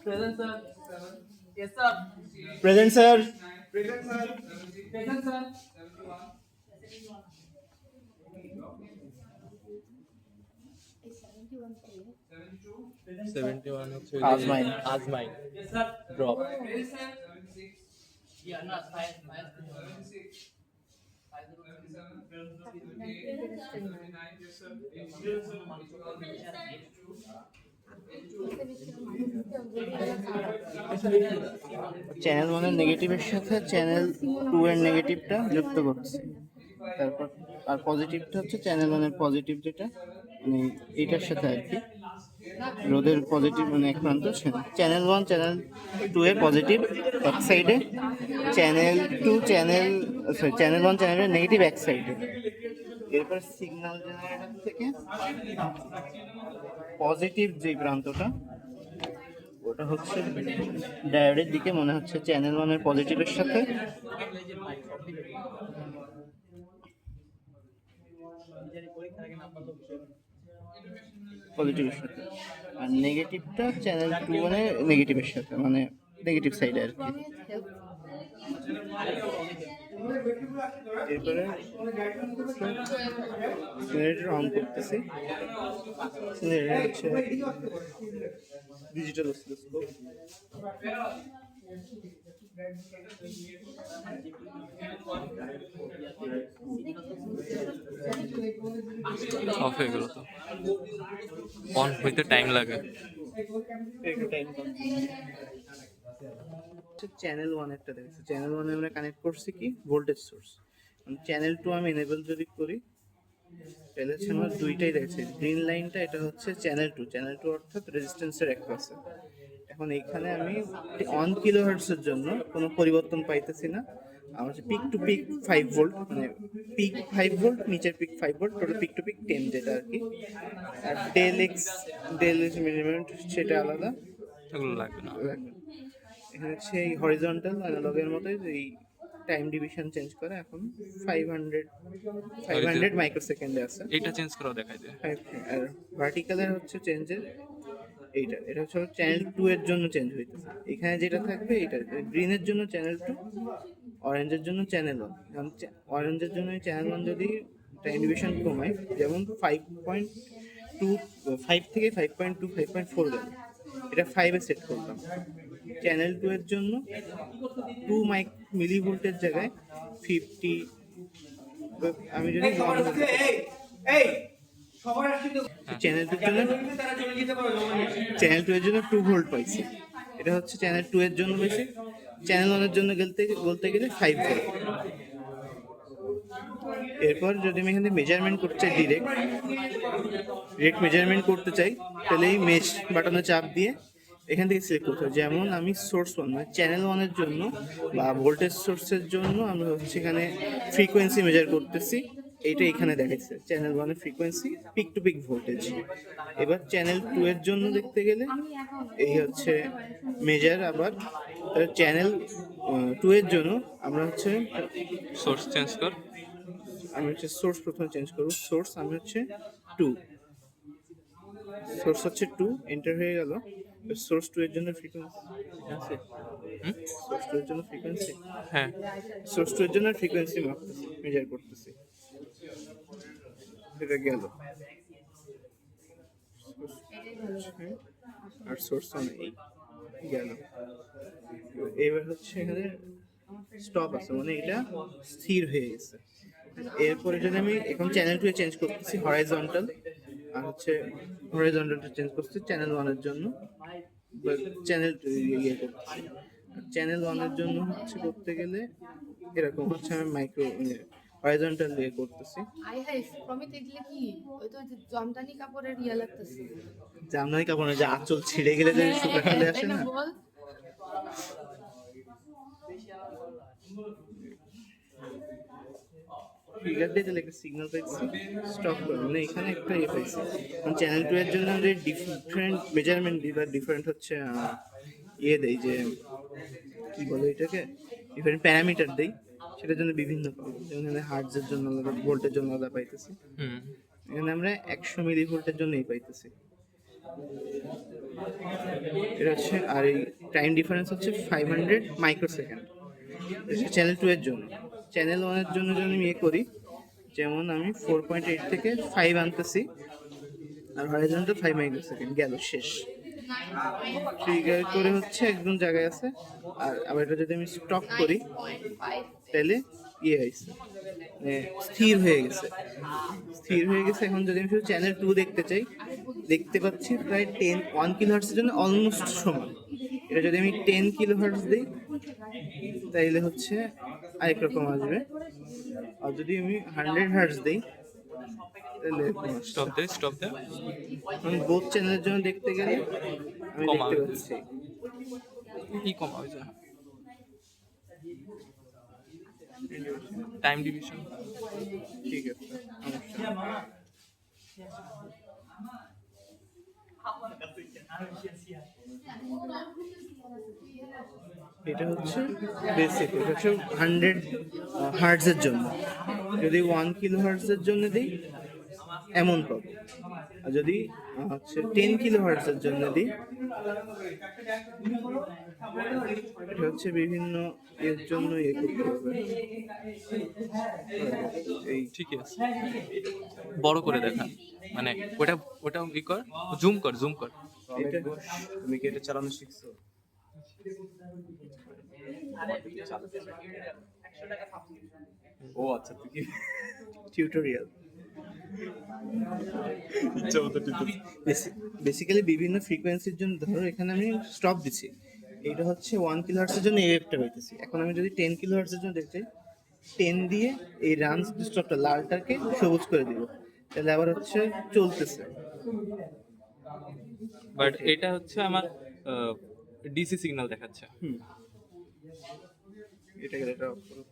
Present, sir. Yes, sir. Present, sir. Present, sir. Present, sir. 71 হচ্ছে Azmine. আজমাইন Yes, sir. Drop Present, sir. 76. Yeah, no, science. 76. 77. 79. Yes, sir. 82. Channel 1 এর নেগেটিভের সাথে channel 2 এর নেগেটিভটা যুক্ত করছি। তারপর আর পজিটিভটা হচ্ছে চ্যানেল 1 এর পজিটিভ, যেটা মানে এইটার সাথে আর কি রোদের পজিটিভ মানে এক প্রান্ত চ্যানেল 1 চ্যানেল 2 এর পজিটিভ এক সাইডে, চ্যানেল 2 চ্যানেল 1 চ্যানেলের নেগেটিভ এক সাইডে। এরপর সিগন্যাল জেনারেটর থেকে পজিটিভ যে প্রান্তটা ওটা হচ্ছে ডায়োডের দিকে, মনে হচ্ছে চ্যানেল 1 এর পজিটিভের সাথে পজিটিভের সাথে, আর নেগেটিভটা চ্যানেল 2 মানে নেগেটিভের সাথে, মানে নেগেটিভ সাইডে আর কি। এরপরে জেনারেটর অন করতেছি। জেনারেটর হচ্ছে ডিজিটাল অসিলোস্কোপ। অফ হয়ে গেল, তো অন হইতে টাইম লাগে। চ্যানেল 1 একটা দেখছি, চ্যানেল 1 এ আমরা কানেক্ট করছি কি ভোল্টেজ সোর্স। চ্যানেল 2 আমি এনেবল যদি করি তাহলে হচ্ছে আমার দুইটাই দেখছি। গ্রিন লাইনটা এটা হচ্ছে চ্যানেল 2, চ্যানেল 2 অর্থাৎ রেজিস্ট্যান্সের অ্যাক্রসে। এখন এইখানে আমি 1 কিলোহার্টজের জন্য কোনো পরিবর্তন পাইতেছি না। আমার হচ্ছে পিক টু পিক 5 ভোল্ট, মানে পিক 5 ভোল্ট, নিচের peak 5 volt, total peak to peak 10 যেটা আর কি। আর ডেল এক্স মেজারমেন্ট সেটা আলাদা, এগুলো লাগবে না। এখানে হচ্ছে এই হরিজন্টাল অ্যানালগের মতোই এই টাইম ডিভিশন চেঞ্জ করে এখন 500 মাইক্রোসেকেন্ডে আছে। এটা চেঞ্জ করাও দেখাই দেয়। আর ভার্টিক্যালের হচ্ছে চেঞ্জের এটা হচ্ছে চ্যানেল 2 এর জন্য চেঞ্জ হইতেছে। এখানে যেটা থাকবে এটা গ্রিনের জন্য চ্যানেল 2, অরেঞ্জের জন্য চ্যানেল 1। অরেঞ্জের জন্য চ্যানেল 1 যদি টাইম ডিভিশন কমায়, যেমন 5 থেকে 5.2 5.4 গেল, এটা 5 এ সেট করলাম। চ্যানেল 2 এর জন্য 2 মিলি ভোল্টের জায়গায় 50, আমি যদি চ্যানেল 2 এর জন্য 2 ভোল্ট পাইছি, এটা হচ্ছে চ্যানেল 2 এর জন্য পাইছি। চ্যানেল 1 এর জন্য বলতে গেলে 5 ভোল্ট। এরপর যদি আমি এখানে মেজারমেন্ট করতে চাই, ডিরেক্ট মেজারমেন্ট করতে চাই, তাহলে এই মেশ বাটনে চাপ দিয়ে এখান থেকে সিলেক্ট করতে হবে। যেমন আমি সোর্স 1 মানে চ্যানেল 1 এর জন্য বা ভোল্টেজ সোর্সের জন্য আমরা হচ্ছে এখানে ফ্রিকোয়েন্সি মেজার করতেছি, এইটা এখানে দেখাচ্ছে চ্যানেল 1 এর frequency, peak to peak voltage. এবার চ্যানেল 2 এর জন্য দেখতে গেলে এই হচ্ছে মেজার। আবার চ্যানেল 2 এর জন্য আমরা হচ্ছে সোর্স চেঞ্জ কর। আমি হচ্ছে সোর্স প্রথমে চেঞ্জ করব। সোর্স আমি হচ্ছে 2, সোর্স হচ্ছে 2 এন্টার হয়ে গেল। সোর্স 2 এর জন্য ফ্রিকোয়েন্সি আছে, সোর্স 2 এর জন্য ফ্রিকোয়েন্সি, হ্যাঁ, সোর্স 2 এর জন্য ফ্রিকোয়েন্সি মাপতেছি, মেজার করতেছি, এটা গেল। আর সোর্স 1 এই গেল। এবার হচ্ছে এখানে স্টপ আছে, মানে এটা স্থির হয়ে গেছে। এরপরে যদি আমি এখন চ্যানেল 2 এ চেঞ্জ করতেছি হরাইজন্টাল, আর হচ্ছে হরাইজন্টালটা চেঞ্জ করতেছি চ্যানেল 1 এর জন্য, চ্যানেল ইয়ে করতেছি। চ্যানেল 1 এর জন্য হচ্ছে করতে গেলে এরকম হচ্ছে আমি মাইক্রো হরাইজন্টাল দিয়ে করতেছি। জামদানি কাপড়ের ইয়া লাগতেছে, জামদানি কাপড়ের যে আঁচল ছিঁড়ে গেলে যে শুকা ফেলে আসে না, ফিগার দিয়ে তাহলে একটা সিগন্যাল পাইছি, স্টপ করে মানে এখানে একটা ইয়ে পাইছি। চ্যানেল 2 এর জন্য যে ডিফারেন্ট মেজারমেন্ট দিই বা ডিফারেন্ট হচ্ছে ইয়ে দেই, যে কি বলে এটাকে, ডিফারেন্ট প্যারামিটার দেই, সেটার জন্য বিভিন্ন পাবো। যেমন এখানে হার্টজের জন্য আলাদা, ভোল্টের জন্য আলাদা পাইতেছি। এখানে আমরা 100 মিলি ভোল্টের জন্যই পাইতেছি। এটা হচ্ছে, আর এই টাইম ডিফারেন্স হচ্ছে 500 মাইক্রোসেকেন্ড। চ্যানেল 2 এর জন্য। চ্যানেল 1 এর জন্য যদি আমি করি, যেমন আমি 4.8 থেকে 5 আনতেছি, আর হরাইজন্টাল 5 মাইক্রোসেকেন্ড গেল, শেষ। ট্রিগার করে হচ্ছে একদম জায়গায় আছে। আর আবার এটা যদি আমি স্টপ করি, 9.5 তাহলে ইয়ে হয়েছে, মানে স্থির হয়ে গেছে। স্থির হয়ে গেছে। এখন যদি আমি শুধু চ্যানেল 2 দেখতে চাই, দেখতে পাচ্ছি প্রায় 1 কিলো হার্টসের জন্য অলমোস্ট সমান। এটা যদি আমি 10 কিলো হার্টস দিই, তাইলে হচ্ছে আরেক রকম আসবে। আর যদি আমি 100 হার্টস দিই, তাহলে স্টপ দে আমি বোথ চ্যানেলের জন্য দেখতে গেলে আমি কমা দেখতে হবে। পাচ্ছি কি কম হয়েছে? Time division. ঠিক আছে, সমস্যা নেই। এটা হচ্ছে বেসিক, এটা হচ্ছে 100 হার্টজের জন্য। যদি 1 কিলো হার্টজের জন্য দিই, এমন পাবো। আর যদি হচ্ছে 10 কিলো হার্টজের জন্য দিই, এটা হচ্ছে বিভিন্ন এর জন্য ইয়ে করতে হবে। এই ঠিকই আছে, বড় করে দেখা, মানে ওটা ওটা ই কর, জুম কর। এটা তুমি কি এটা চালানো শিখছো? ও আচ্ছা, তুই কি টিউটোরিয়াল। ইচ্ছা মতো টিপতেছিস? বেসিক্যালি বিভিন্ন ফ্রিকোয়েন্সির জন্য, ধরো এখানে আমি স্টপ দিচ্ছি, এইটা হচ্ছে 1 কিলো হার্টসের জন্য এই ওয়েভটা হইতেছি। এখন আমি যদি 10 কিলো হার্টসের জন্য দেখতে চাই, 10 দিয়ে এই রান স্টপটা লালটাকে সবুজ করে দিব, তাহলে আবার হচ্ছে চলতেছে। বাট এটা হচ্ছে আমার ডিসি সিগন্যাল দেখাচ্ছে। এটা off করো।